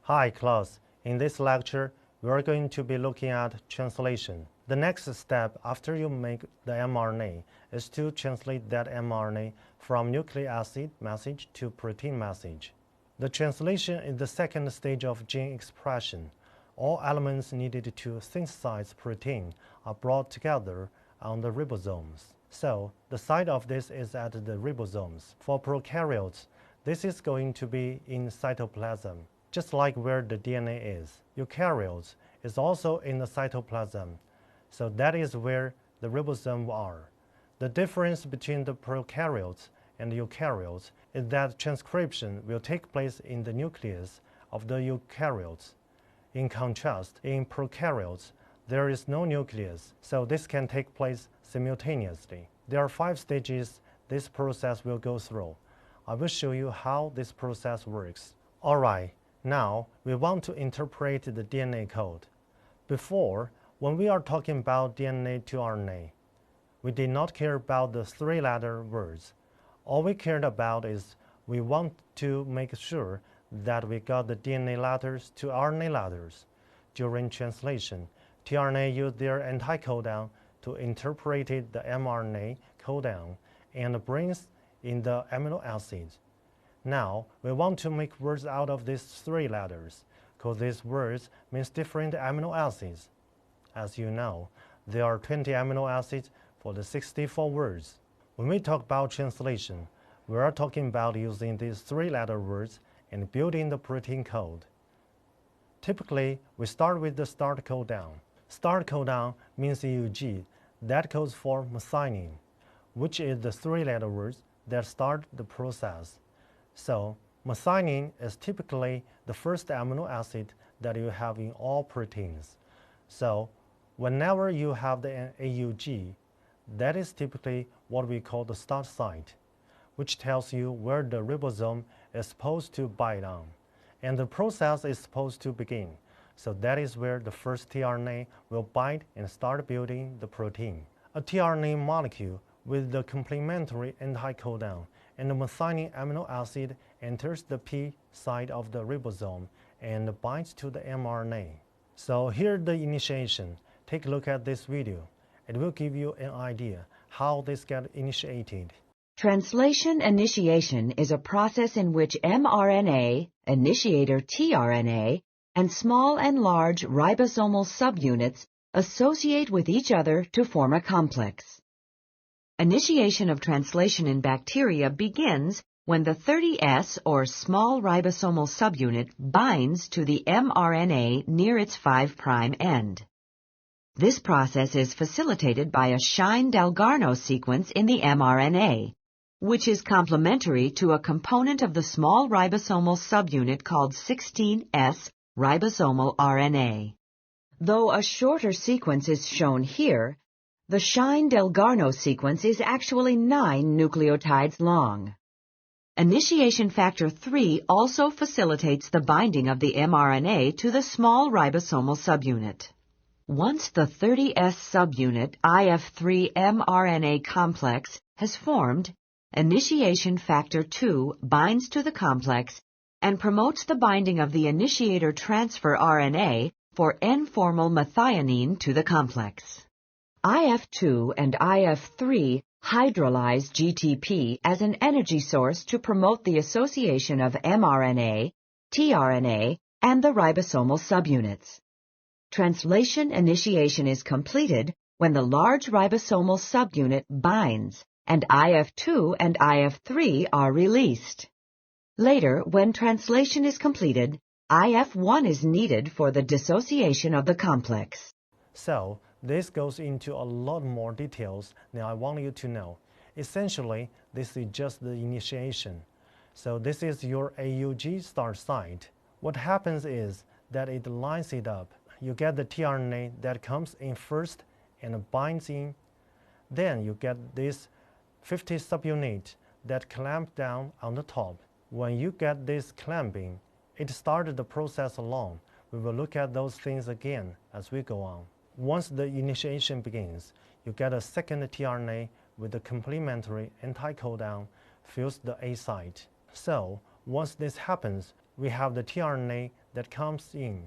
Hi class, in this lecture we are going to be looking at translation. The next step after you make the mRNA is to translate that mRNA from nucleic acid message to protein message. The translation is the second stage of gene expression. All elements needed to synthesize protein are brought together on the ribosomes. So, the site of this is at the ribosomes. For prokaryotes, this is going to be in cytoplasm, just like where the DNA is. Eukaryotes is also in the cytoplasm, so that is where the ribosomes are. The difference between the prokaryotes and the eukaryotes is that transcription will take place in the nucleus of the eukaryotes. In contrast, in prokaryotes, there is no nucleus, so this can take place simultaneously. There are 5 stages this process will go through. I will show you how this process works. Alright, now we want to interpret the DNA code. Before, when we are talking about DNA to RNA, we did not care about the 3-letter words. All we cared about is we want to make sure that we got the DNA letters to RNA letters. During translation, tRNA use their anticodon to interpret the mRNA codon and brings in the amino acids. Now, we want to make words out of these 3 letters, because these words means different amino acids. As you know, there are 20 amino acids for the 64 words. When we talk about translation, we are talking about using these 3-letter words and building the protein code. Typically, we start with the start codon. Start codon means EUG, that codes for methionine, which is the 3-letter words that start the process. So, methionine is typically the first amino acid that you have in all proteins. So, whenever you have the AUG, that is typically what we call the start site, which tells you where the ribosome is supposed to bind on, and the process is supposed to begin. So that is where the first tRNA will bind and start building the protein. A tRNA molecule with the complementary anticodon and the methionine amino acid enters the P site of the ribosome and binds to the mRNA. So here's the initiation. Take a look at this video. It will give you an idea how this gets initiated. Translation initiation is a process in which mRNA, initiator tRNA, and small and large ribosomal subunits associate with each other to form a complex. Initiation of translation in bacteria begins when the 30S or small ribosomal subunit binds to the mRNA near its 5' end. This process is facilitated by a Shine-Dalgarno sequence in the mRNA, which is complementary to a component of the small ribosomal subunit called 16S ribosomal RNA. Though a shorter sequence is shown here, the Shine-Dalgarno sequence is actually 9 nucleotides long. Initiation factor 3 also facilitates the binding of the mRNA to the small ribosomal subunit. Once the 30S subunit IF3 mRNA complex has formed, initiation factor 2 binds to the complex and promotes the binding of the initiator transfer RNA for N-formyl methionine to the complex. IF2 and IF3 hydrolyze GTP as an energy source to promote the association of mRNA, tRNA, and the ribosomal subunits. Translation initiation is completed when the large ribosomal subunit binds and IF2 and IF3 are released. Later, when translation is completed, IF1 is needed for the dissociation of the complex. So, this goes into a lot more details than I want you to know. Essentially, this is just the initiation. So this is your AUG start site. What happens is that it lines it up. You get the tRNA that comes in first and binds in. Then you get this 50 subunit that clamp down on the top. When you get this clamping, it started the process alone. We will look at those things again as we go on. Once the initiation begins, you get a second tRNA with the complementary anticodon fills the A site. So, once this happens, we have the tRNA that comes in.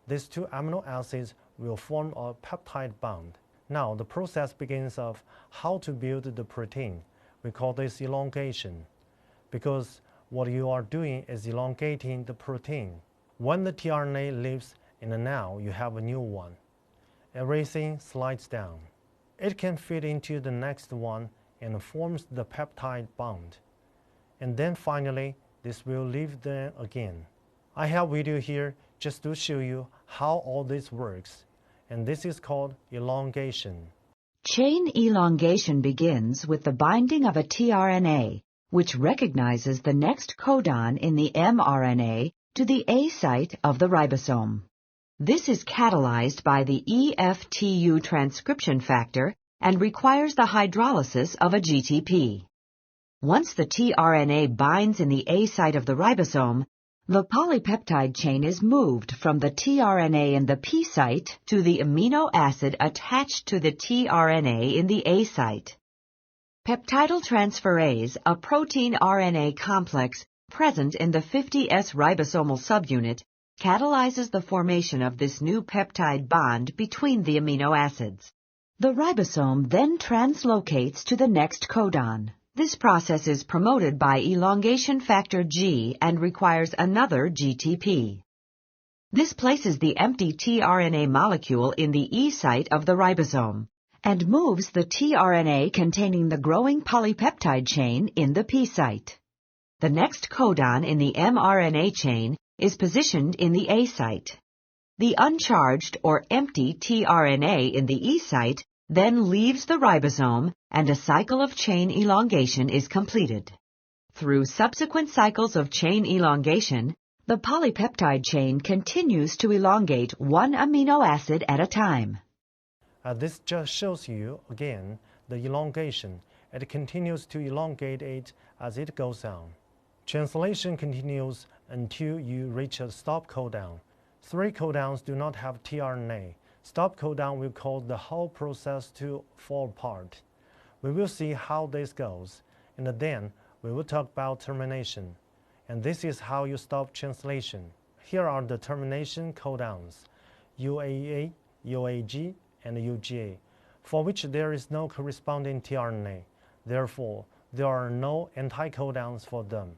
These two amino acids will form a peptide bond. Now the process begins of how to build the protein. We call this elongation, because what you are doing is elongating the protein. When the tRNA leaves in a now, you have a new one. Everything slides down. It can fit into the next one and forms the peptide bond. And then finally, this will leave them again. I have a video here just to show you how all this works, and this is called elongation. Chain elongation begins with the binding of a tRNA, which recognizes the next codon in the mRNA to the A site of the ribosome. This is catalyzed by the EFTU transcription factor and requires the hydrolysis of a GTP. Once the tRNA binds in the A site of the ribosome, the polypeptide chain is moved from the tRNA in the P site to the amino acid attached to the tRNA in the A site. Peptidyltransferase, a protein RNA complex present in the 50S ribosomal subunit, catalyzes the formation of this new peptide bond between the amino acids. The ribosome then translocates to the next codon. This process is promoted by elongation factor G and requires another GTP. This places the empty tRNA molecule in the E site of the ribosome and moves the tRNA containing the growing polypeptide chain in the P site. The next codon in the mRNA chain is positioned in the A site. The uncharged or empty tRNA in the E site then leaves the ribosome and a cycle of chain elongation is completed. Through subsequent cycles of chain elongation, the polypeptide chain continues to elongate one amino acid at a time. This just shows you, again, the elongation. It continues to elongate it as it goes on. Translation continues until you reach a stop codon. 3 codons do not have tRNA. Stop codon will cause the whole process to fall apart. We will see how this goes, and then we will talk about termination. And this is how you stop translation. Here are the termination codons, UAA, UAG, and UGA, for which there is no corresponding tRNA. Therefore, there are no anticodons for them.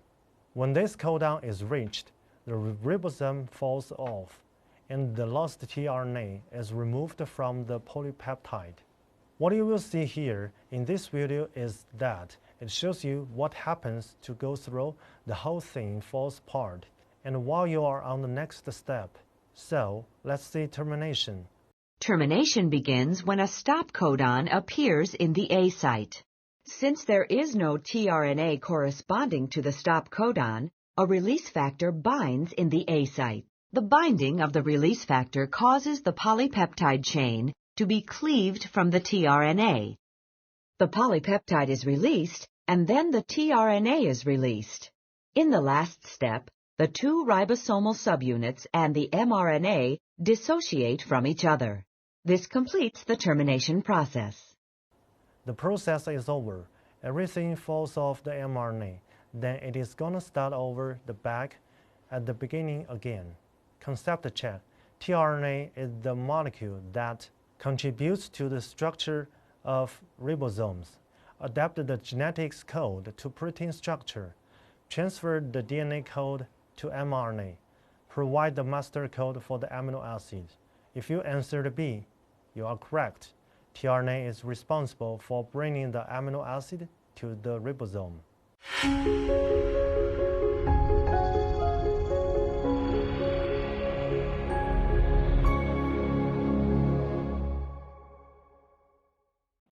When this codon is reached, the ribosome falls off, and the lost tRNA is removed from the polypeptide. What you will see here in this video is that it shows you what happens to go through the whole thing falls apart, and while you are on the next step. So, let's see termination. Termination begins when a stop codon appears in the A site. Since there is no tRNA corresponding to the stop codon, a release factor binds in the A site. The binding of the release factor causes the polypeptide chain to be cleaved from the tRNA. The polypeptide is released, and then the tRNA is released. In the last step, the 2 ribosomal subunits and the mRNA dissociate from each other. This completes the termination process. The process is over. Everything falls off the mRNA. Then it is going to start over the back at the beginning again. Concept check. tRNA is the molecule that contributes to the structure of ribosomes, adapt the genetics code to protein structure, transfer the DNA code to mRNA, provide the master code for the amino acid. If you answered B, you are correct. tRNA is responsible for bringing the amino acid to the ribosome.